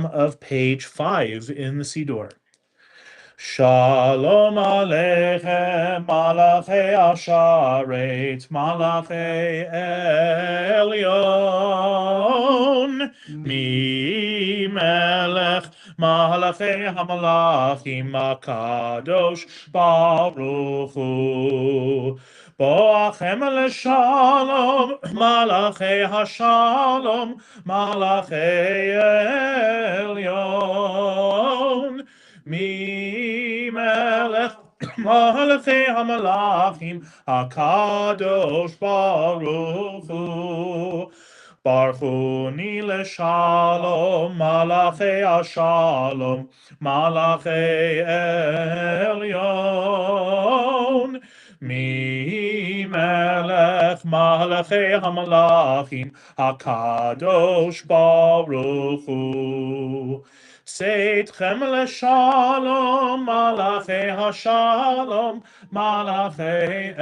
of page 5 in the Siddur. Shalom Aleichem, Malachei Asharet, Malachei Elyon, Mi Melech, Malachei Hamalachim, Akadosh Baruch Hu. Boachem Shalom, Malachei Hashalom, Malachei Elyon. Mi melech malachei hamalachim hakadosh baruch hu. Barchuni leshalom malachei ashalom malachei elyon. Mi melech malachei hamalachim hakadosh baruch hu. Seitchem leshalom, malachei hashalom, malachei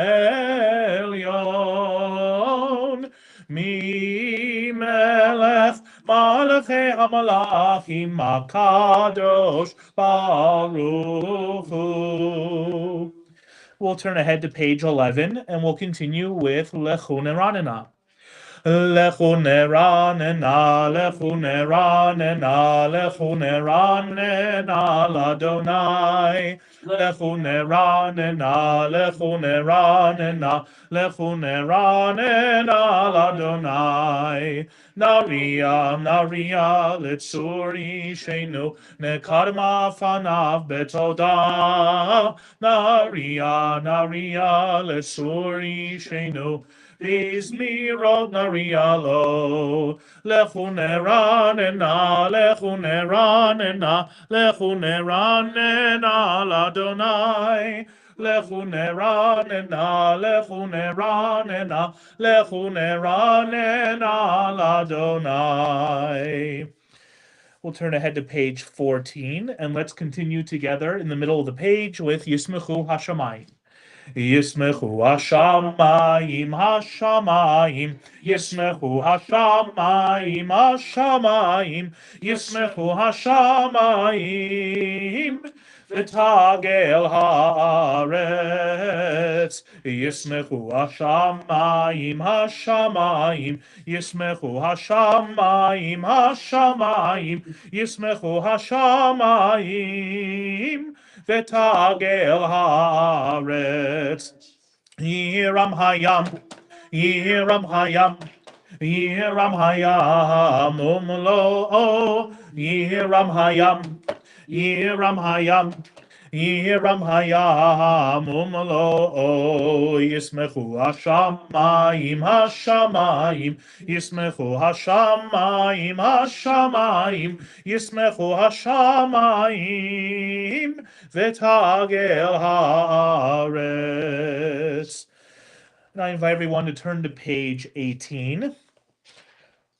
elyon. Mi melech malachei hamalachim hakadosh baruch hu. We'll turn ahead to page 11, and we'll continue with Lechu Neranena. Lechu neranena, lechu neranena, lechu neranena, l'Adonai. Lechu neranena, lechu neranena, lechu neranena, l'Adonai. Naria, naria, litzuri shenu, nekadma fanav betoda. Naria, naria, litzuri shenu. Bizmirot narialo, lechu neranena, lechu neranena, lechu neranena, l'Adonai. Lechu neranena, lechu neranena, lechu neranena, l'Adonai. We'll turn ahead to page 14, and let's continue together in the middle of the page with Yismechu Hashamayim. Yismechu hashamayim, hashamayim, Yismechu hashamayim, hashamayim, Yismechu hashamayim, v'tagel haaretz. Yismechu hashamayim, hashamayim, Yismechu hashamayim, hashamayim, Yismechu hashamayim, v'tagel haaretz. Yiram hayam, yiram hayam, yiram hayam, umlo, yiram hayam, yiram hayam, yiram hayam, umlo, yismechu hashamayim, hashamayim, yismechu hashamayim, hashamayim, yismechu hashamayim, v'tagel haaretz. And I invite everyone to turn to page 18.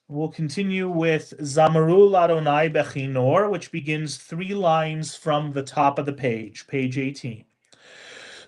We'll continue with Zamaru Adonai Bechinor, which begins 3 lines from the top of the page 18.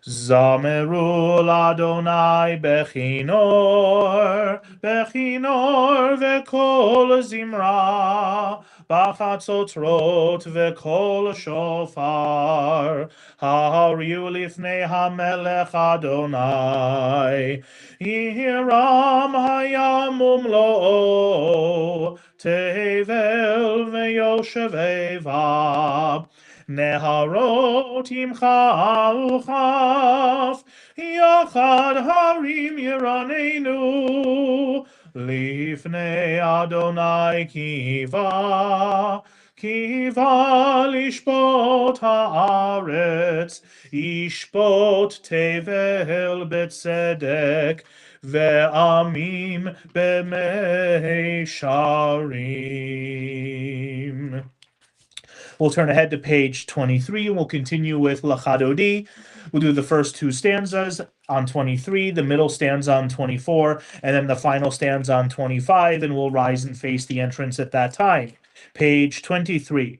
Zameru Adonai Bechinor, Bechinor v'kol zimra, b'chatzotrot v'kol shofar, ha'ariu lifnei hamelech Adonai, Yiram hayam umlo, tevel v'yoshev vab, Neharot imcha uchaf, yachad harim yiranenu, lifnei Adonai kiva, kiva lishpot haaretz, ishpot tevel betzedek, ve'amim b'meisharim. We'll turn ahead to page 23, and we'll continue with Lachadodi. We'll do the first 2 stanzas on 23, the middle stanza on 24, and then the final stanza on 25, and we'll rise and face the entrance at that time. Page 23.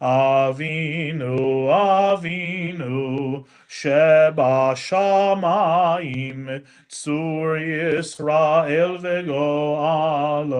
Avinu, Avinu, Sheba Shamayim, Tzur Yisrael Vegoalo.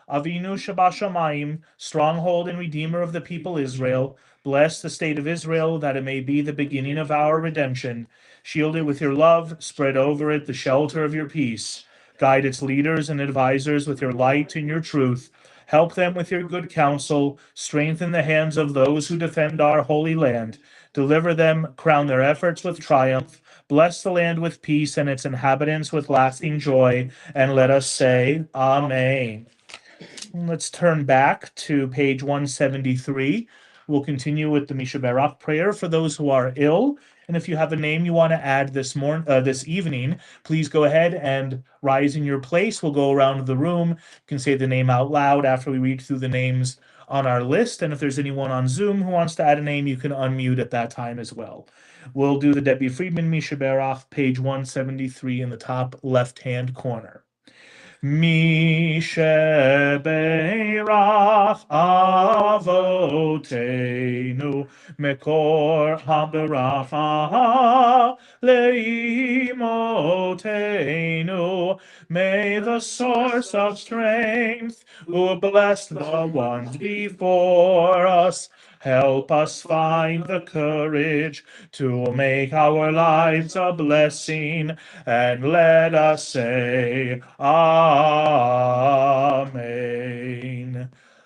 Avinu Sheba Shamayim, stronghold and redeemer of the people Israel, bless the state of Israel, that it may be the beginning of our redemption. Shield it with your love, spread over it the shelter of your peace. Guide its leaders and advisors with your light and your truth. Help them with your good counsel. Strengthen the hands of those who defend our holy land. Deliver them, crown their efforts with triumph. Bless the land with peace and its inhabitants with lasting joy. And let us say, Amen. Let's turn back to page 173. We'll continue with the Misha Berach prayer for those who are ill. And if you have a name you want to add this evening, please go ahead and rise in your place. We'll go around the room. You can say the name out loud after we read through the names on our list. And if there's anyone on Zoom who wants to add a name, you can unmute at that time as well. We'll do the Debbie Friedman Misha Berach, page 173 in the top left-hand corner. Mi shebeirach avotenu mekor haberacha leimotenu. May the source of strength, who blessed the ones before us, help us find the courage to make our lives a blessing, and let us say, Amen.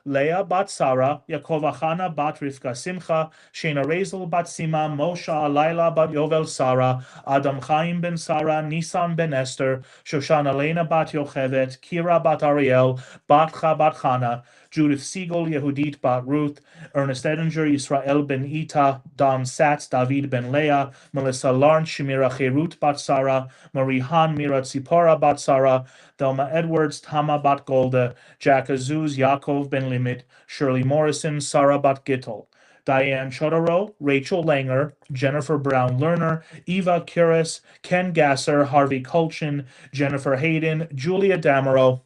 Leah bat Sarah, Yaakov Achana bat Rivka Simcha, Shena Rezel bat Sima, Moshe Alayla bat Yovel Sarah, Adam Chaim ben Sarah, Nisan ben Esther, Shoshana Lena bat Yochevet, Kira bat Ariel, Batcha bat Chana, Judith Siegel, Yehudit bat Ruth, Ernest Edinger, Yisrael ben Ita, Don Satz, David ben Leah, Melissa Lawrence, Shemira Cherut bat Sarah, Marie Han, Mira Tzipora bat Sarah, Delma Edwards, Tama bat Golda, Jack Azuz, Yaakov ben Limit, Shirley Morrison, Sarah bat Gittel, Diane Chodorow, Rachel Langer, Jennifer Brown Lerner, Eva Kuris, Ken Gasser, Harvey Kulchin, Jennifer Hayden, Julia Damaro,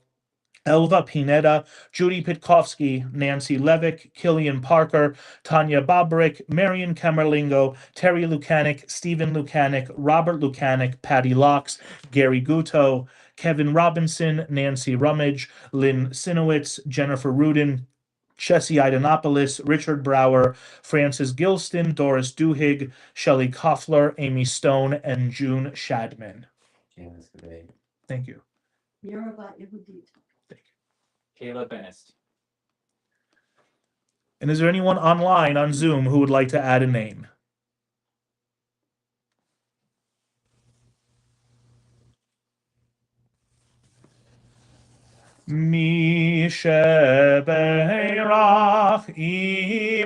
Elva Pineda, Judy Pitkovsky, Nancy Levick, Killian Parker, Tanya Bobrick, Marion Camerlingo, Terry Lukanik, Stephen Lukanik, Robert Lukanik, Patty Locks, Gary Guto, Kevin Robinson, Nancy Rummage, Lynn Sinowitz, Jennifer Rudin, Chessie Idenopoulos, Richard Brower, Francis Gilston, Doris Duhigg, Shelley Koffler, Amy Stone, and June Shadman. Thank you. Caleb Bennest. And is there anyone online on Zoom who would like to add a name? Mi shebeirach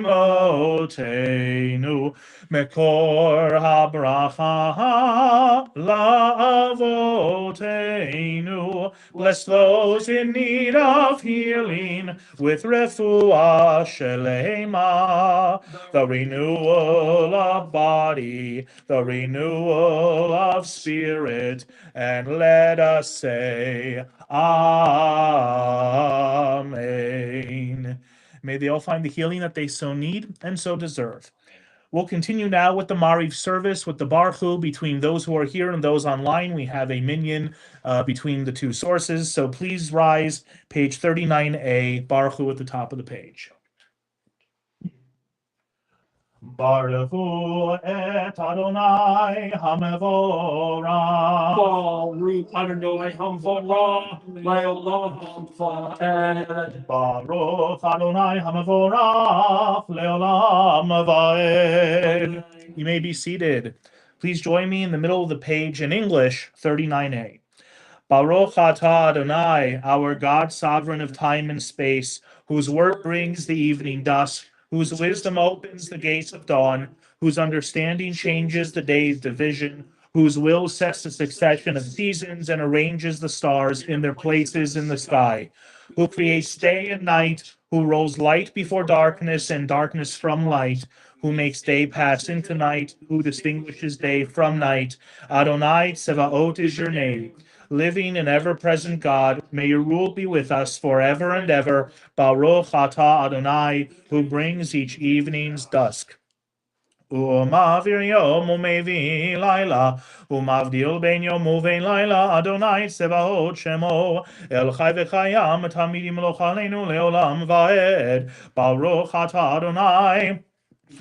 imotenu mekor habracha lavotenu. Bless those in need of healing with refuah shelema, the renewal of body, the renewal of spirit, and let us say, Amen. May they all find the healing that they so need and so deserve. We'll continue now with the Mariv service with the Baruch Hu. Between those who are here and those online, we have a minyan between the two sources. So please rise, page 39a, Baruch Hu at the top of the page. Baruch Hu et Adonai HaMevorach. Baruch Adonai HaMevorach, Le'olam Va'ed. Baruch Adonai HaMevorach, Le'olam Va'ed. You may be seated. Please join me in the middle of the page in English, 39a. Baruch atah Adonai, our God, sovereign of time and space, whose word brings the evening dusk, whose wisdom opens the gates of dawn, whose understanding changes the day's division, whose will sets the succession of seasons and arranges the stars in their places in the sky, who creates day and night, who rolls light before darkness and darkness from light, who makes day pass into night, who distinguishes day from night. Adonai Tsevaot is your name. living and ever-present God, may your rule be with us forever and ever. Baruch atah Adonai, who brings each evening's dusk. ומעביר יום ומביא לילה, ומבדיל בין יום ובין לילה, אדוני צבאות שמו, אל חי וקיים, תמיד ימלוך עלינו לעולם ועד. ברוך אתה אדוני,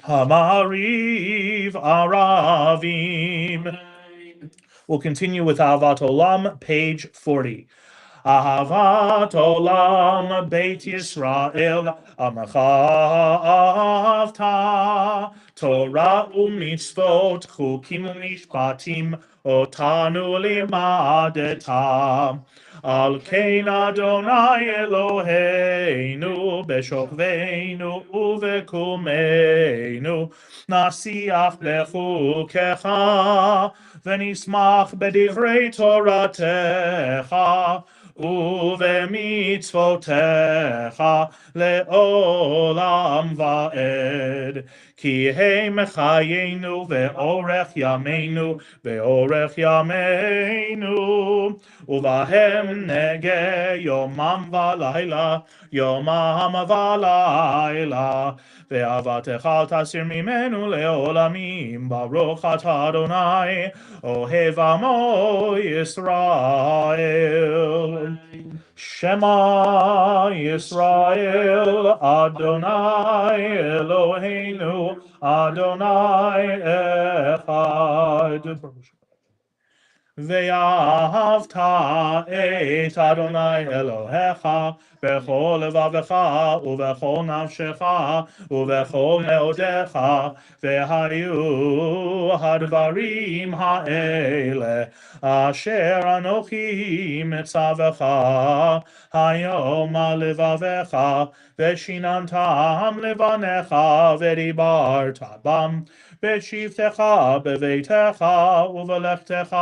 המעריב ערבים. We'll continue with Ahavat Olam, page 40. Ahavat Olam, Beit Yisrael, Amacha Avta, Torah u'mitzvot, Chukim u'mishpatim, Otanu limadeta. Al kein Adonai Eloheinu, Beshokveinu uvekumenu, Nasiach bechukecha, V'nismach b'divrei Toratecha, ובמצוותיך לעולם ועד. כי הם חיינו ואורך ימינו ואורך ימינו, ובהם נגה יומם ולילה, יומם ולילה. ואהבתך אל תסיר ממנו לעולמים, ברוך אתה אדוני, אוהב עמו ישראל. Shema Yisrael, Adonai Eloheinu, Adonai Echad. ואהבת את אדוני אלוהיך בכל לבבך ובכל נפשך ובכל מאודיך, והיו הדברים האלה אשר אנוכי מצווך היום על לבבך, ושיננתם לבניך ודיברת בם בשבתך בביתך ובלכתך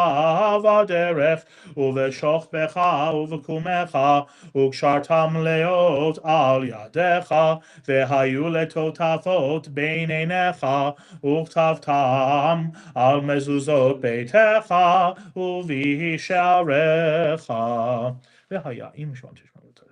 בדרך ובשוכבך ובקומך, וקשרתם להיות על ידיך, והיו לטוטפות בין עיניך, וכתבתם על מזוזות ביתך ובשעריך. והיה אם שון תשמעו אותך.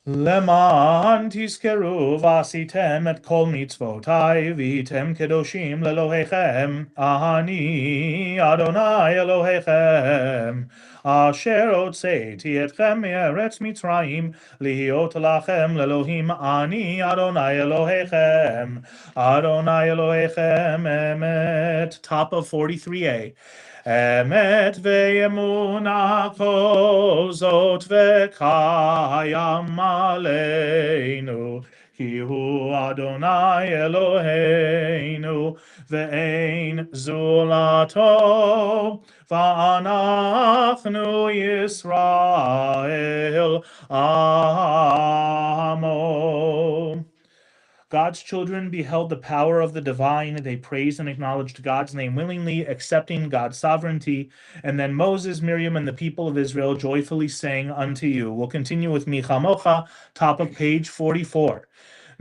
למען תזכרו ועשיתם את כל מצוותיי והייתם קדושים לאלוהיכם, אני אדוני אלוהיכם, אשר הוצאתי אתכם מארץ מצרים להיות לכם לאלוהים, אני אדוני אלוהיכם, אדוני אלוהיכם אמת. Top of 43a. אמת ואמונה כל זאת וקיים עלינו, כי הוא אדוני אלוהינו ואין זולתו, ואנחנו ישראל עמו. God's children beheld the power of the divine. They praised and acknowledged God's name willingly, accepting God's sovereignty. And then Moses, Miriam, and the people of Israel joyfully sang unto you. We'll continue with Michamocha, top of page 44.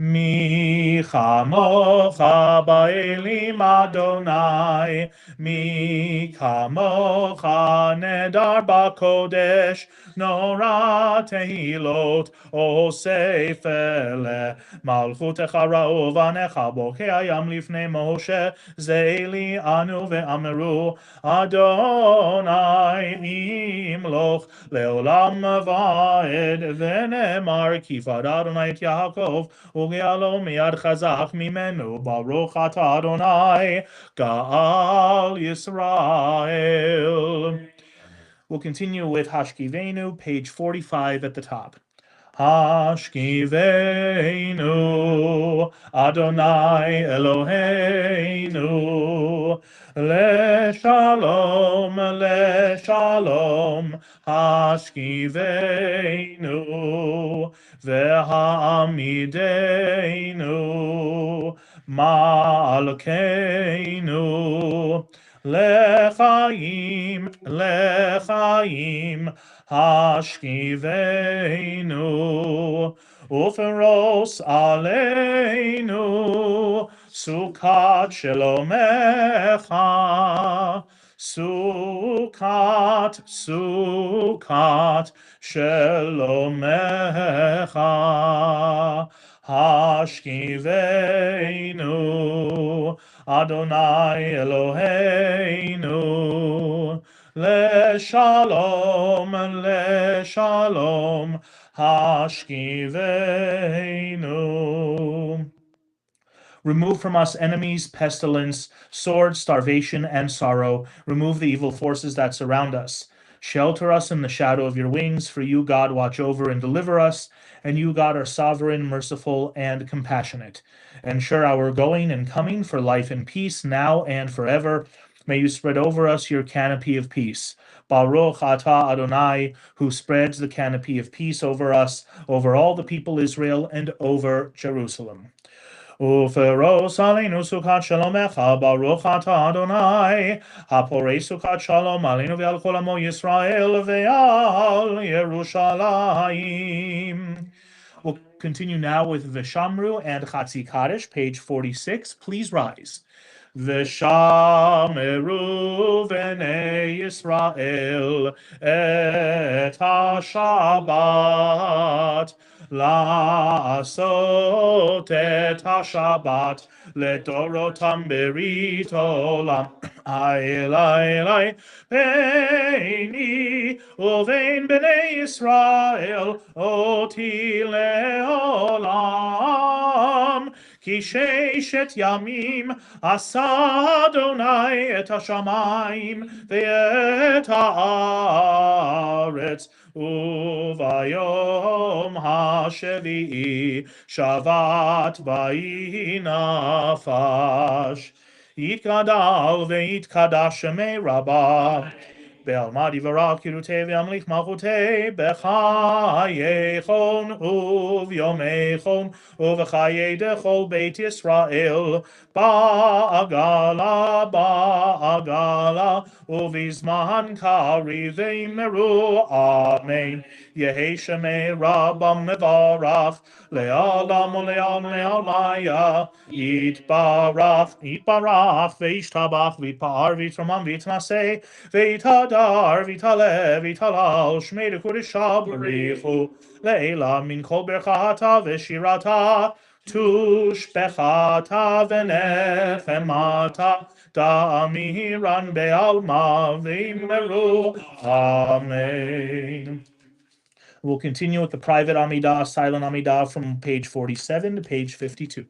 Mi chamocha ba'elim Adonai, mi kamocha nedar ba'kodesh, nora tehilot, o seifele, malchutecha ra'u vanecha bokei hayam lifnei Moshe, zeili anu ve'ameru, Adonai imloch leolam va'ed, ve'nemar kifad Adonai et Yaakov, ugealo miyad chazak mimenu, baruch ata Adonai, Ga'al Yisrael. We'll continue with Hashkivenu, page 45 at the top. Hashkivenu, Adonai Eloheinu, leshalom, leshalom, Hashkivenu, ve'ha'amideinu, Malkeinu, lechaim, lechaim, Hashkivenu, uferos aleinu, Sukkot shelomecha, Sukkot shelomecha, Hashkivenu, Adonai Eloheinu, leshalom, leshalom, Hashkivenu. Remove from us enemies, pestilence, sword, starvation, and sorrow. Remove the evil forces that surround us. Shelter us in the shadow of your wings, for you, God, watch over and deliver us, and you, God, are sovereign, merciful, and compassionate. Ensure our going and coming for life and peace now and forever. May you spread over us your canopy of peace. Baruch atah Adonai, who spreads the canopy of peace over us, over all the people Israel, and over Jerusalem. Uferos aleinu sukat shalomecha, baruch ata Adonai, haporei sukat shalom aleinu ve'al kol amo Yisrael ve'al Yerushalayim. We'll continue now with Vishamru and Chatzi Kaddish, page 46. Please rise. V'shameru v'nei Yisrael et ha-Shabbat, la'asot et ha-Shabbat לדורותם ברית עולם. אלי ביני ובין בני ישראל אותי לעולם. כי ששת ימים עשה אדוני את השמיים ואת הארץ, וביום השביעי שבת ויהי נפש. יתגדל ויתקדש שמי רבה. בעלמא דברה קירותי וימליך מלכותי בחייכון וביומייכון ובחיי דכל בית ישראל בעגלה ובזמן קריב ואמרו אמן. יהי שמי רבם מברך לעולם ולעולם לעלמיה. יתברך וישתבח ויתפאר ויתרומם ויתנשא ויתהדר ויתעלה ויתהלל שמי לקודשא בריחו לעילה מן כל ברכתה ושירתה תושבחתה ונחמתה דאמירן בעלמא ואמרו amen. We'll continue with the private Amidah, silent Amidah from page 47 to page 52.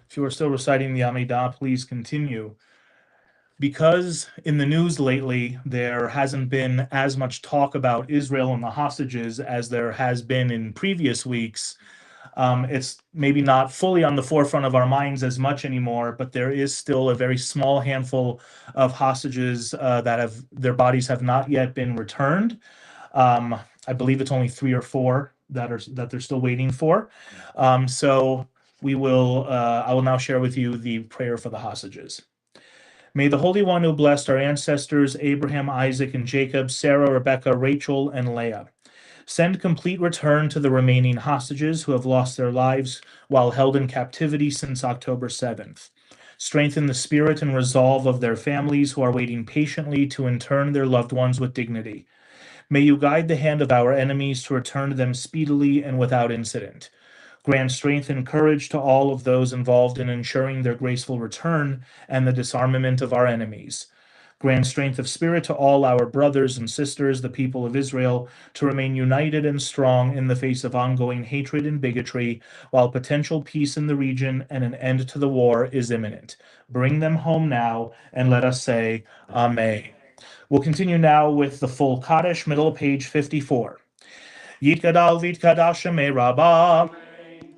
If you are still reciting the Amidah, please continue. Because in the news lately, there hasn't been as much talk about Israel and the hostages as there has been in previous weeks. It's maybe not fully on the forefront of our minds as much anymore, but there is still a very small handful of hostages that have their bodies have not yet been returned. I believe it's only 3 or 4 that they're still waiting for. So we will. I will now share with you the prayer for the hostages. May the Holy One who blessed our ancestors Abraham, Isaac, and Jacob, Sarah, Rebecca, Rachel, and Leah, send complete return to the remaining hostages who have lost their lives while held in captivity since October 7th. Strengthen the spirit and resolve of their families who are waiting patiently to intern their loved ones with dignity. May you guide the hand of our enemies to return to them speedily and without incident. Grant strength and courage to all of those involved in ensuring their graceful return and the disarmament of our enemies. Grant strength of spirit to all our brothers and sisters, the people of Israel, to remain united and strong in the face of ongoing hatred and bigotry, while potential peace in the region and an end to the war is imminent. Bring them home now, and let us say, Amen. We'll continue now with the full Kaddish, middle of page 54. Yitkadal vitkadash shemei Rabbah.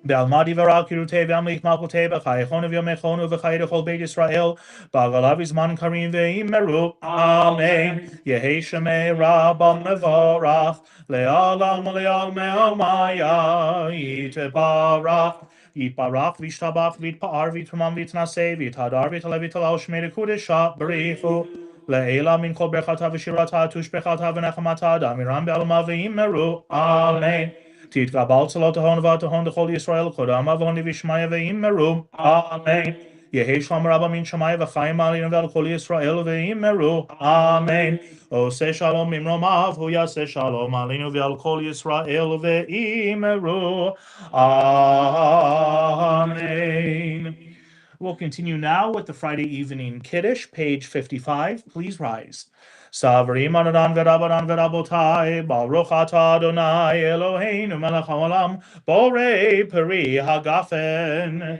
Be'almadi v'ra kirutei ve'amlik malchutei b'chayechonu v'yomechonu v'chay dechol beit Yisrael b'agalav izman karim ve'imeru. Amen. Yehi shemei Rabbah mevorach le'alam le'al me'amaya yitbarach. Yitbarach v'ishtabach v'yitpa'ar v'yitramam v'yitnaseh v'yithadar v'yitalev v'yitalal shmei dekudesha b'richu. Le'ela min kol berchata v'shirata tushbechata v'nechamata damiram be'alma v'imeru. Amen. Titgabal tzalotahon v'atahon dechol Yisrael kodama v'hon v'ishmaya v'imeru. Amen. Yehi shlam rabba min shamaya v'chayim alin v'al kol Yisrael v'imeru. Amen. Oseh shalom mimromav hu yaseh shalom alinu v'al kol Yisrael v'imeru. Amen. We'll continue now with the Friday evening Kiddush, page 55. Please rise. Savrim Anadan Verabanan Verabotai, Baruch Atah Adonai Eloheinu Melech HaOlam, Borei Peri Hagafen.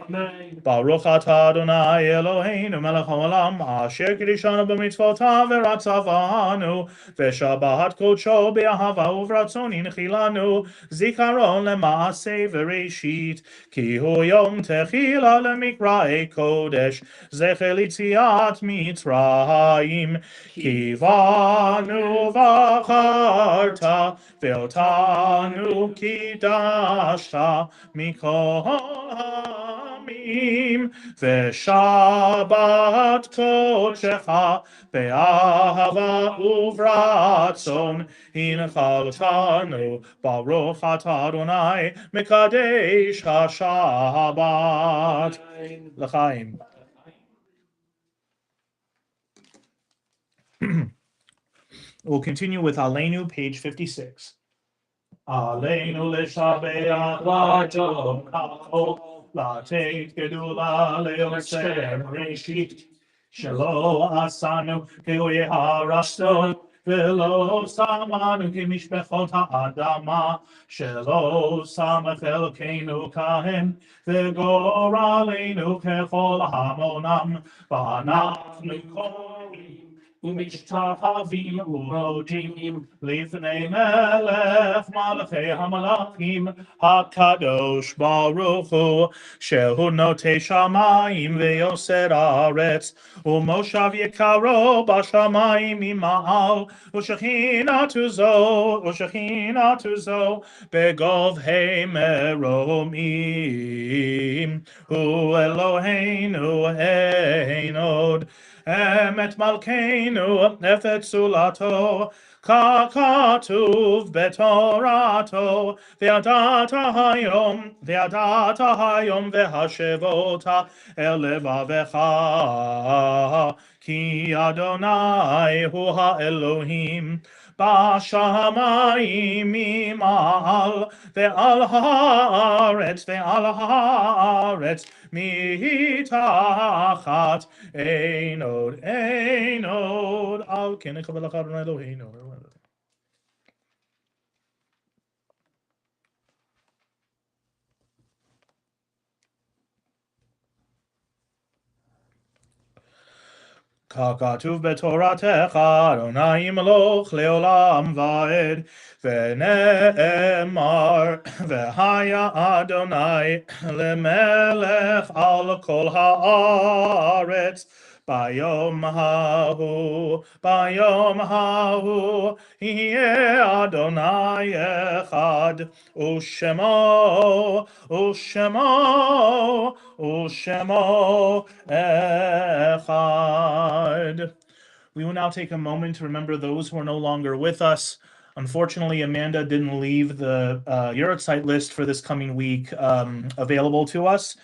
Baruch Atah Adonai Eloheinu Melech HaOlam, Asher Kiddushanu b'mitzvotav v'ratzavanu, v'shabbat kodsho be'ahava uvratzon inchilanu, zikaron lema'aseh v'reishit, ki hu yom techila lemikra'e kodesh, zecher litziat mitzrayim, Kivanu v'acharta ve'otanu kidashta mikol ha'amim ve'shabbat kodshecha be'ahava uvratzon hinchaltanu baruch atah Adonai mekadesh ha'shabbat. L'chaim. We'll continue with Aleinu, page 56. Aleinu l'shabeach la'adom ka'ol, la'teit gedula le'oser reshit, shelo asanu ke'oye ha'rashton, ve'lo samanu k'mishbechot ha'adama, shelo samach Elokeinu kahem, ve'goraleinu kechol hamonam, va'anachnu korim. Umishtachavim urodim lifnei melech malachei hamalachim hakadosh baruch hu shehu notei shamayim ve'yoser haaretz umoshav yekaro bashamayim ima'al ushechinatu zo begov hei meromim hu Eloheinu ein od Emet Malkeinu Efet Sulato Kakatuv Betorato Ve'adata Hayom Ve'hashevota Elevavecha Ki Adonai hu ha'Elohim b'shamayim mima'al ve'al haaretz mitachat einod al ken ekav Adonai Eloheinu. ככתוב בתורתך, אדוני ימלוך לעולם ועד, ונאמר, והיה אדוני למלך על כל הארץ. ביום ההוא, יהיה אדוני אחד, ושמו echad. We will now take a moment to remember those who are no longer with us. Unfortunately, Amanda didn't leave the Yurtzeit list for this coming week available to us.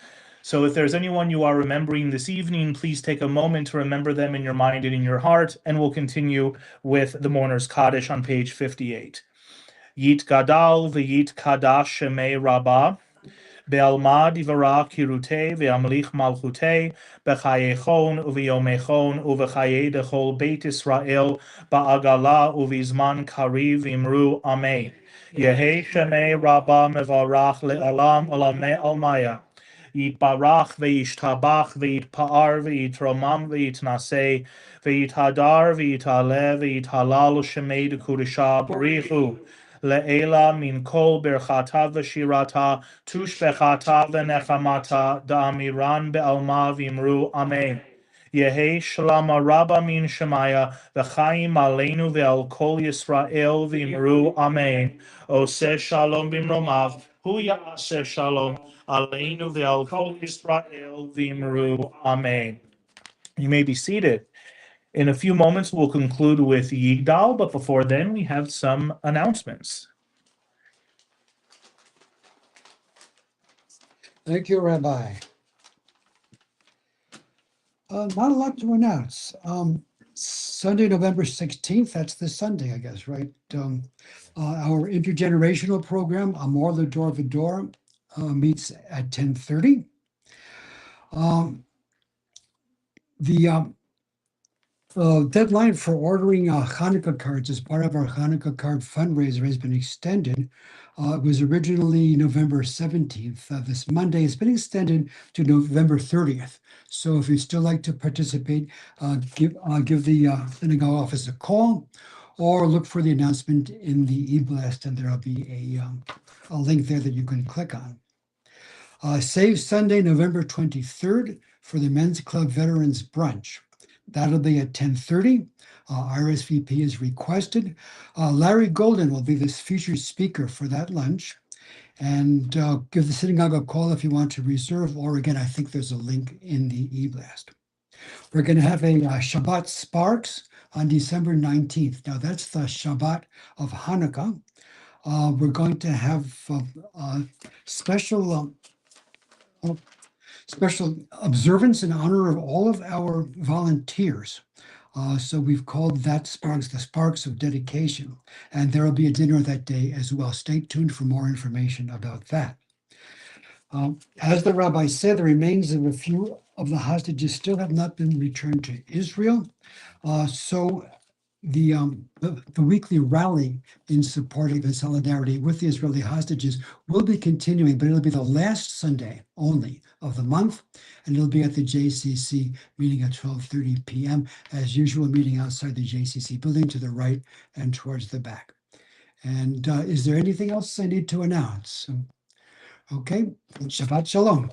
So if there's anyone you are remembering this evening, please take a moment to remember them in your mind and in your heart, and we'll continue with the Mourner's Kaddish on page 58. Yit Gadal v'yit Kadash Shemei Rabbah. Be'alma divara kirute ve'amlich malchute b'chayechon u'v'yomechon u'v'chaye dechol beit Israel ba'agala u'v'zman kariv imru amen. Yehi shemei rabba mevarach le'alam olamei almaya. Yitbarach ve'yishtabach ve'yitpa'ar ve'yitromam ve'yitnaseh ve'yithadar ve'yitale ve'yithalal shemei dekudesha b'richu. Le'ela min kol berchata v'shirata tushbechata v'nechamata da'amiran be'alma v'imru amen. Yehi shalama rabba min shemaya v'chaim aleinu ve'al kol Yisrael v'imru amen. Oseh shalom b'mromav hu ya'aseh shalom aleinu ve'al kol Yisrael v'imru amen. You may be seated. In a few moments, we'll conclude with Yigdal, but before then, we have some announcements. Thank you, Rabbi. Not a lot to announce. Sunday, November 16th, that's this Sunday, I guess, right? Our intergenerational program, Amor L'Dor V'Dor, meets at 10:30. The deadline for ordering Hanukkah cards as part of our Hanukkah card fundraiser has been extended. It was originally November 17th. This Monday has been extended to November 30th. So if you'd still like to participate, give the synagogue office a call or look for the announcement in the e-blast, and there'll be a link there that you can click on. Save Sunday, November 23rd for the Men's Club Veterans Brunch. That'll be at 10:30. RSVP is requested. Larry Golden will be the featured speaker for that lunch. And give the synagogue a call if you want to reserve, or again, I think there's a link in the e-blast. We're going to have a Shabbat Sparks on December 19th. Now, that's the Shabbat of Hanukkah. We're going to have special observance in honor of all of our volunteers. So we've called that Sparks the Sparks of Dedication, and there will be a dinner that day as well. Stay tuned for more information about that. As the rabbi said, the remains of a few of the hostages still have not been returned to Israel. So the weekly rally in support of and solidarity with the Israeli hostages will be continuing, but it'll be the last Sunday only of the month, and it'll be at the JCC meeting at 12:30 p.m. as usual, meeting outside the JCC building to the right and towards the back. And is there anything else I need to announce? Okay, Shabbat Shalom.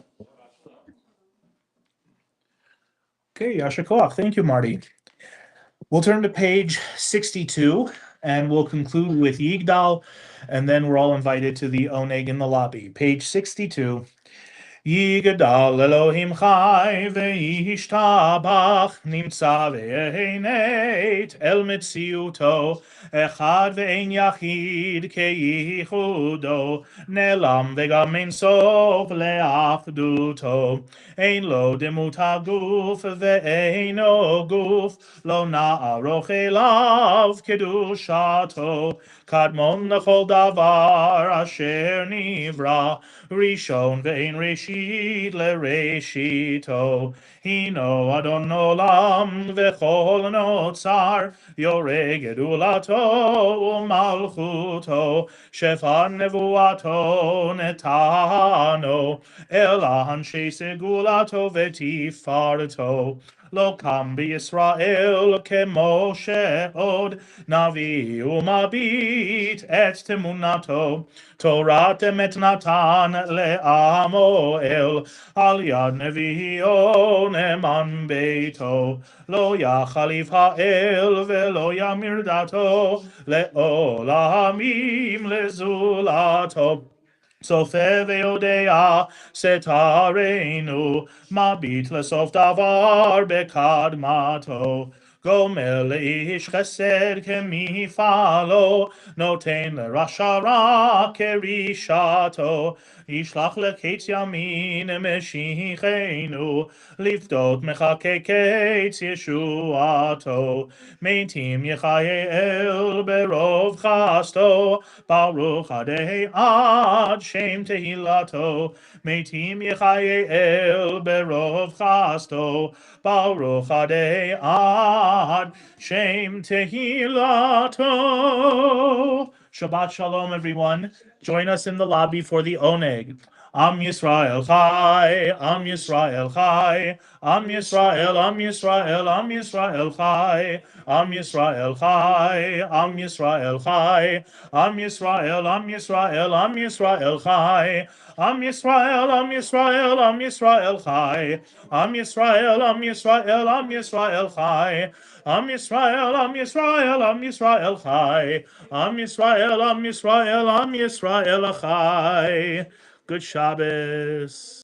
Okay, Yasher Koach. Thank you, Marty. We'll turn to page 62, and we'll conclude with Yigdal, and then we're all invited to the Oneg in the lobby. Page 62. יגדל אלוהים חי וישתבח, נמצא והנית אל מציאותו, אחד ואין יחיד כייחודו, נעלם וגם אין סוף לאחדותו. אין לו דמות הגוף ואינו גוף, לא נערוך אליו קדושתו, קדמון לכל דבר אשר נברא, ראשון ואין ראשית לראשיתו. הינו אדון עולם וכל נוצר, יורה גדולתו ומלכותו, שפע נבואתו נתנו, אל אנשי סגולתו ותפארתו. לא קם בישראל כמו שעוד, נביא ומביט את תמונתו. תורת אמת נתן לעמו אל, על יד נביאו נאמן ביתו. לא יחליף האל ולא ימיר דתו, לעולמים לזולתו. צופה ויודע סתרנו, מביט לסוף דבר בקדמתו. גומל לאיש חסד כמפעלו, נותן לרשע רע כרישתו. ישלח לקץ ימין משיחנו, לפדות מחכה קץ ישועתו. מתים יחייל ברוב חסדו, ברוך עדי עד שם תהילתו. מתים יחייל ברוב חסדו, ברוך עדי עד שם tehilато. Shabbat shalom, everyone. Join us in the lobby for the oneg. Am Yisrael Chai, Am Yisrael Chai, Am Yisrael, Am Yisrael, Am Yisrael Chai, Am Yisrael Chai, Am Yisrael Chai, Am Yisrael, Am Yisrael, Am Yisrael Chai, Am Yisrael, Am Yisrael, Am Yisrael Chai, Am Yisrael, Am Yisrael, Am Yisrael Chai, Am Yisrael, Am Yisrael, Am Yisrael Chai, Am Yisrael, Am Yisrael, Am Yisrael Chai. Good Shabbos.